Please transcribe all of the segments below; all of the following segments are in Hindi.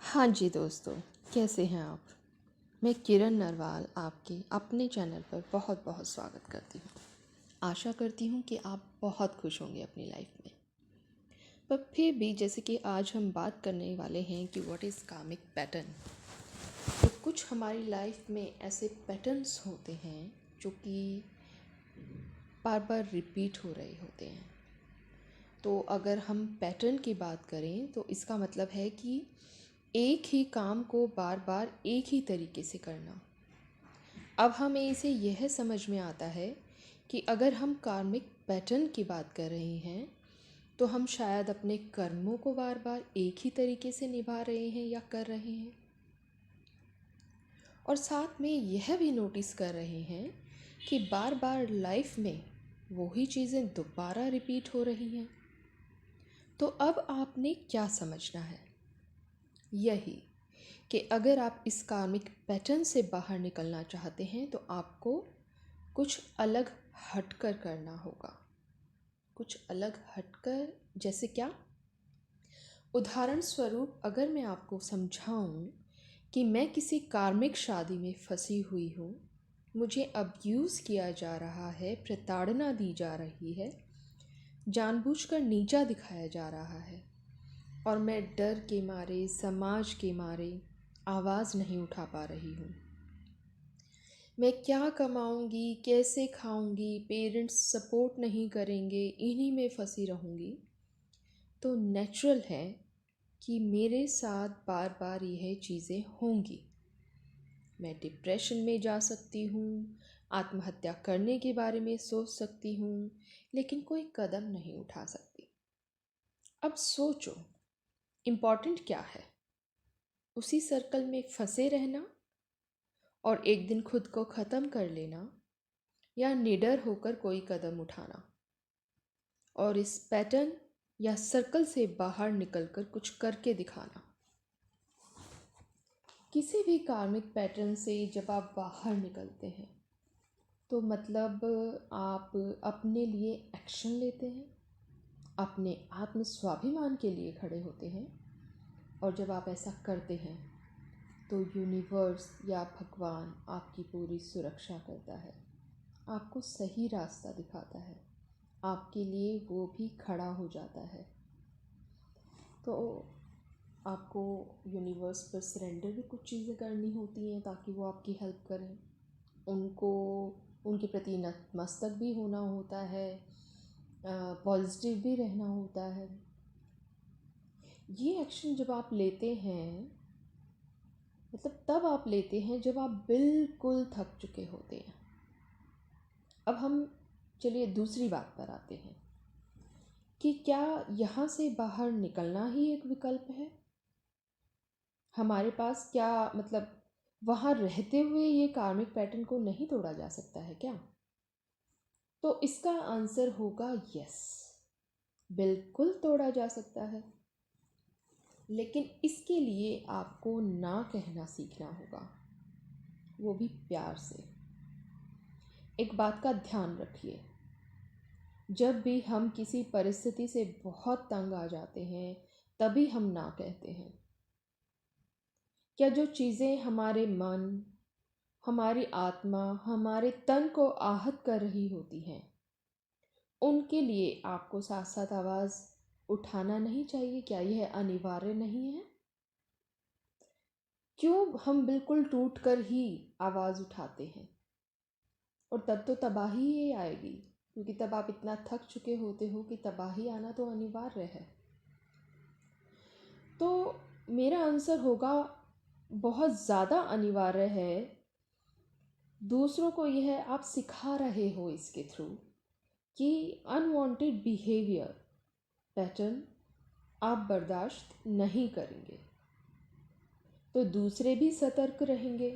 हाँ जी दोस्तों, कैसे हैं आप? मैं किरण नरवाल आपके अपने चैनल पर बहुत बहुत स्वागत करती हूँ। आशा करती हूँ कि आप बहुत खुश होंगे अपनी लाइफ में। पर फिर भी जैसे कि आज हम बात करने वाले हैं कि व्हाट इज़ कार्मिक पैटर्न। तो कुछ हमारी लाइफ में ऐसे पैटर्न्स होते हैं जो कि बार बार रिपीट हो रहे होते हैं। तो अगर हम पैटर्न की बात करें तो इसका मतलब है कि एक ही काम को बार बार एक ही तरीके से करना। अब हमें इसे यह समझ में आता है कि अगर हम कार्मिक पैटर्न की बात कर रहे हैं तो हम शायद अपने कर्मों को बार बार एक ही तरीके से निभा रहे हैं या कर रहे हैं, और साथ में यह भी नोटिस कर रहे हैं कि बार बार लाइफ में वही चीज़ें दोबारा रिपीट हो रही हैं। तो अब आपने क्या समझना है? यही कि अगर आप इस कार्मिक पैटर्न से बाहर निकलना चाहते हैं तो आपको कुछ अलग हटकर करना होगा। कुछ अलग हटकर जैसे क्या? उदाहरण स्वरूप अगर मैं आपको समझाऊं कि मैं किसी कार्मिक शादी में फंसी हुई हूँ, मुझे अब्यूज़ किया जा रहा है, प्रताड़ना दी जा रही है, जानबूझकर नीचा दिखाया जा रहा है, और मैं डर के मारे, समाज के मारे आवाज़ नहीं उठा पा रही हूँ। मैं क्या कमाऊँगी, कैसे खाऊँगी, पेरेंट्स सपोर्ट नहीं करेंगे, इन्हीं में फंसी रहूँगी। तो नेचुरल है कि मेरे साथ बार बार यह चीज़ें होंगी। मैं डिप्रेशन में जा सकती हूँ, आत्महत्या करने के बारे में सोच सकती हूँ, लेकिन कोई कदम नहीं उठा सकती। अब सोचो, इम्पॉर्टेंट क्या है? उसी सर्कल में फंसे रहना और एक दिन खुद को ख़त्म कर लेना, या निडर होकर कोई कदम उठाना और इस पैटर्न या सर्कल से बाहर निकलकर कुछ करके दिखाना। किसी भी कार्मिक पैटर्न से जब आप बाहर निकलते हैं तो मतलब आप अपने लिए एक्शन लेते हैं, अपने आत्म स्वाभिमान के लिए खड़े होते हैं, और जब आप ऐसा करते हैं तो यूनिवर्स या भगवान आपकी पूरी सुरक्षा करता है, आपको सही रास्ता दिखाता है, आपके लिए वो भी खड़ा हो जाता है। तो आपको यूनिवर्स पर सरेंडर भी कुछ चीज़ें करनी होती हैं ताकि वो आपकी हेल्प करें। उनको उनके प्रति नतमस्तक भी होना होता है, पॉजिटिव भी रहना होता है। ये एक्शन जब आप लेते हैं, मतलब तब आप लेते हैं जब आप बिल्कुल थक चुके होते हैं। अब हम चलिए दूसरी बात पर आते हैं कि क्या यहाँ से बाहर निकलना ही एक विकल्प है? हमारे पास क्या मतलब वहाँ रहते हुए ये कार्मिक पैटर्न को नहीं तोड़ा जा सकता है क्या? तो इसका आंसर होगा यस, बिल्कुल तोड़ा जा सकता है, लेकिन इसके लिए आपको ना कहना सीखना होगा, वो भी प्यार से। एक बात का ध्यान रखिए, जब भी हम किसी परिस्थिति से बहुत तंग आ जाते हैं तभी हम ना कहते हैं। क्या जो चीज़ें हमारे मन, हमारी आत्मा, हमारे तन को आहत कर रही होती हैं, उनके लिए आपको साथ साथ आवाज़ उठाना नहीं चाहिए? क्या यह अनिवार्य नहीं है? क्यों हम बिल्कुल टूट कर ही आवाज़ उठाते हैं? और तब तो तबाही ही आएगी, क्योंकि तब आप इतना थक चुके होते हो कि तबाही आना तो अनिवार्य है। तो मेरा आंसर होगा बहुत ज़्यादा अनिवार्य है। दूसरों को यह आप सिखा रहे हो इसके थ्रू कि अनवांटेड बिहेवियर पैटर्न आप बर्दाश्त नहीं करेंगे, तो दूसरे भी सतर्क रहेंगे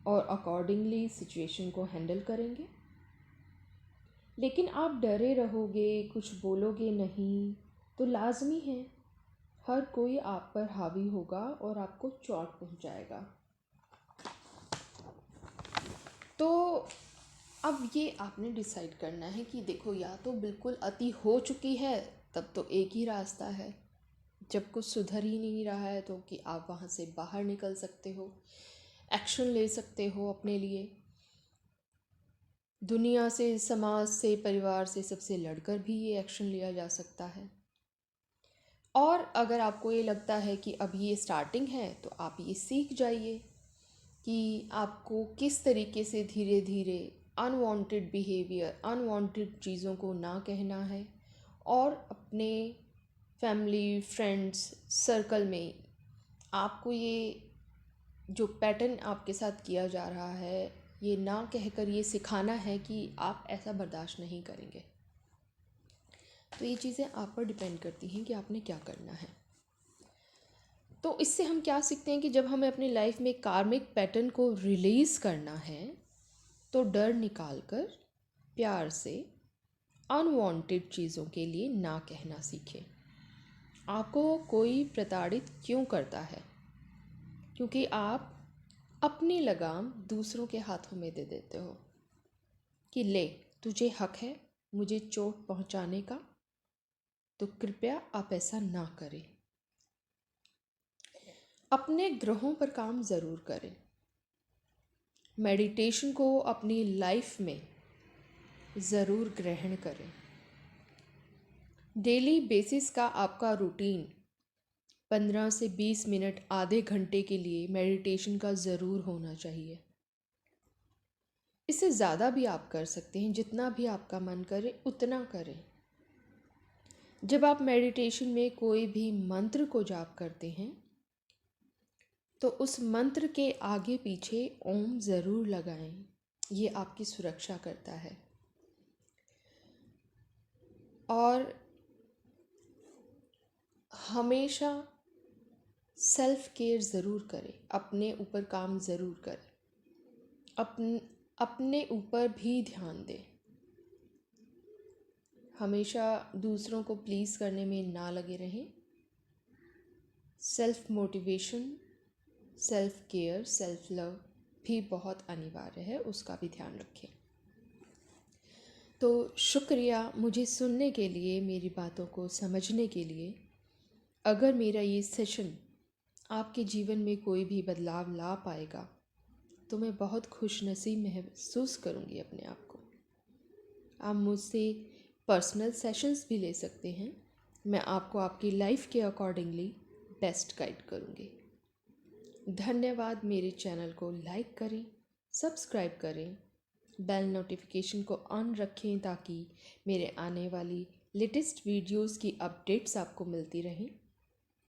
और अकॉर्डिंगली सिचुएशन को हैंडल करेंगे। लेकिन आप डरे रहोगे, कुछ बोलोगे नहीं, तो लाजमी है हर कोई आप पर हावी होगा और आपको चोट पहुंचाएगा। तो अब ये आपने डिसाइड करना है कि देखो, या तो बिल्कुल अति हो चुकी है, तब तो एक ही रास्ता है, जब कुछ सुधर ही नहीं रहा है तो कि आप वहाँ से बाहर निकल सकते हो, एक्शन ले सकते हो अपने लिए। दुनिया से, समाज से, परिवार से, सबसे लड़कर भी ये एक्शन लिया जा सकता है। और अगर आपको ये लगता है कि अभी ये स्टार्टिंग है तो आप ये सीख जाइए कि आपको किस तरीके से धीरे धीरे अनवांटेड बिहेवियर, अनवांटेड चीज़ों को ना कहना है और अपने फैमिली, फ्रेंड्स सर्कल में आपको ये जो पैटर्न आपके साथ किया जा रहा है, ये ना कहकर ये सिखाना है कि आप ऐसा बर्दाश्त नहीं करेंगे। तो ये चीज़ें आप पर डिपेंड करती हैं कि आपने क्या करना है। तो इससे हम क्या सीखते हैं कि जब हमें अपनी लाइफ में कार्मिक पैटर्न को रिलीज़ करना है तो डर निकाल कर प्यार से अनवांटेड चीज़ों के लिए ना कहना सीखें। आपको कोई प्रताड़ित क्यों करता है? क्योंकि आप अपनी लगाम दूसरों के हाथों में दे देते हो कि ले, तुझे हक है मुझे चोट पहुंचाने का, तो कृपया आप ऐसा ना करें। अपने ग्रहों पर काम ज़रूर करें। मेडिटेशन को अपनी लाइफ में ज़रूर ग्रहण करें। डेली बेसिस का आपका रूटीन 15 से 20 मिनट, आधे घंटे के लिए मेडिटेशन का ज़रूर होना चाहिए। इससे ज़्यादा भी आप कर सकते हैं, जितना भी आपका मन करे उतना करें। जब आप मेडिटेशन में कोई भी मंत्र को जाप करते हैं तो उस मंत्र के आगे पीछे ओम ज़रूर लगाएं। ये आपकी सुरक्षा करता है। और हमेशा सेल्फ केयर ज़रूर करें, अपने ऊपर काम ज़रूर करें, अपने ऊपर भी ध्यान दें। हमेशा दूसरों को प्लीज़ करने में ना लगे रहें। Self motivation, self care, self love भी बहुत अनिवार्य है, उसका भी ध्यान रखें। तो शुक्रिया मुझे सुनने के लिए, मेरी बातों को समझने के लिए। अगर मेरा ये सेशन आपके जीवन में कोई भी बदलाव ला पाएगा तो मैं बहुत खुशनसीब महसूस करूँगी अपने आप को। आप मुझसे पर्सनल सेशंस भी ले सकते हैं। मैं आपको आपकी लाइफ के अकॉर्डिंगली बेस्ट गाइड करूँगी। धन्यवाद। मेरे चैनल को लाइक करें, सब्सक्राइब करें, बेल नोटिफिकेशन को ऑन रखें ताकि मेरे आने वाली लेटेस्ट वीडियोस की अपडेट्स आपको मिलती रहें।